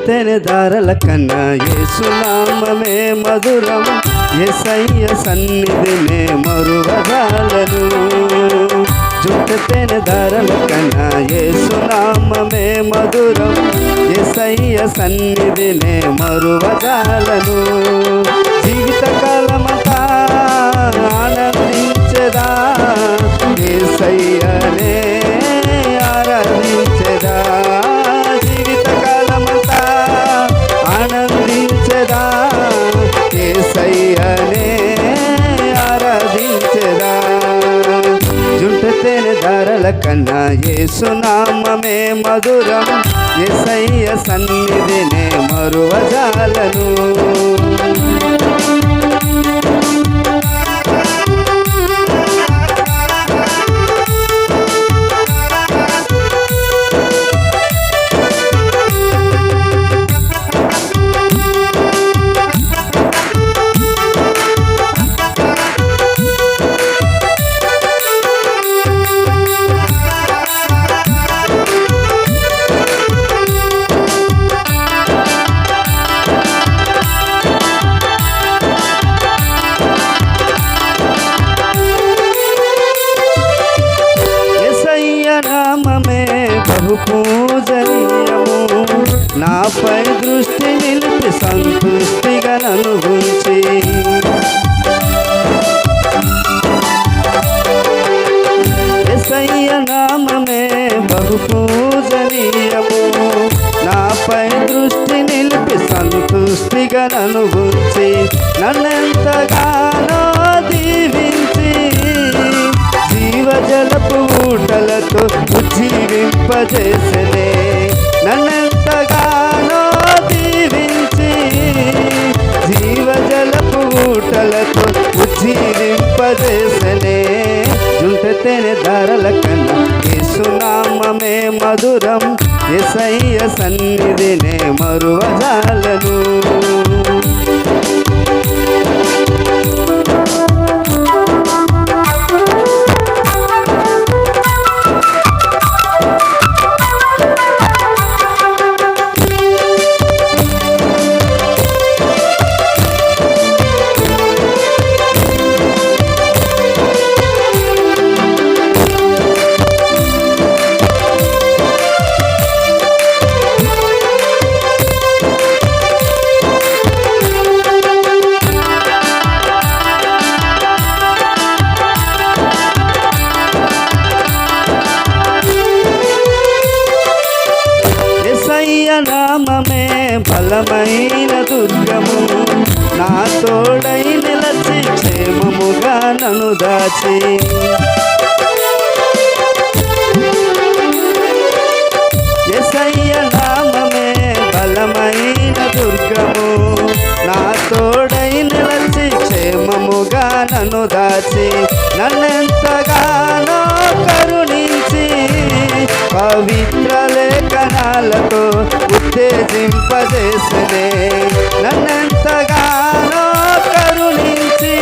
తేనె దారల కన్నా యేసునామమే మధురం, యేసయ్య సన్నిధినే మరువజాలను. జుట్ట తేనె దారల కన్నా యేసునామమే మధురం, యేసయ్య సన్నిధినే మరువజాలను. జీవితకాలమంతా ఆనందించెదా, యేసయ్యనే ఆరాధించెదా. జీవితకాలమంతా ఆనందించెదా, యేసయ్యనే ఆరాధించెదా. జుంట తేనె దారల కన్నా యేసునామమే మధురం, యేసయ్య సన్నిధినే మరువజాలను. నామమే బహు పూజనీయము, నాపై దృష్టి నిలిపి సంతుష్టిగా నన్ను ఉంచి. యేసయ్య నామమే బహు పూజనీయము, నాపై దృష్టి నిలిపి సంతుష్టిగా నన్ను ఉంచి. నన్నెంతగానో దీవించి జీవజలపు ఊటలతో ఉజ్జీవింపజేసనే. నన్నెంతగానో దీవించి జీవజలపు ఊటలతో ఉజ్జీవింపజేసనే. జుంట తేనె దారల కన్నా యేసునామమే మధురం, యేసయ్య సన్నిధినే మరువజాలను. నామమే బలమైన దుర్గము, నా తోడై నిలచి క్షేమముగా నన్ను దాచి. యేసయ్య నామమే బలమైన దుర్గము, నా తోడై నిలచి క్షేమముగా నన్ను దాచి. నన్నెంతగానో కరుణించి పవిత్ర లేఖనాలతో ఉత్తేజింపజేసనే. నన్నెంతగానో కరుణించి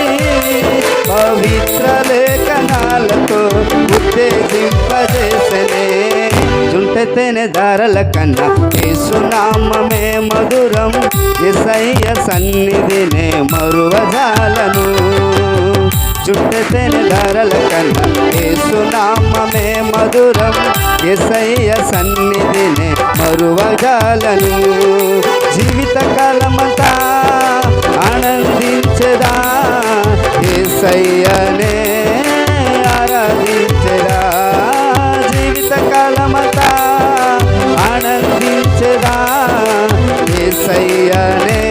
పవిత్ర లేఖనాలతో ఉత్తేజింపజేసనే. జుంట తేనె దారల కన్నా యేసునామమే మధురం, యేసయ్య సన్నిధినే మరువజాలను. జుట్ట తేనె దారల కన్నా యేసునామమే మధురం, యేసయ్య సన్నిధినే మరువజాలను. జీవితకాలమంతా ఆనందించెదా, యేసయ్యనే ఆరాధించెదా. జీవితకాలమంతా ఆనందించెదా, యేసయ్యనే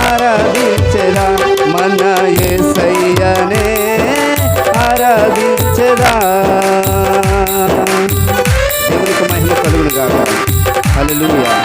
ఆరాధించెదా. మన యేసయ్యనే ఆరాధించెదా. దేవునికి మహిమ కలుగును గాక. హల్లెలూయా.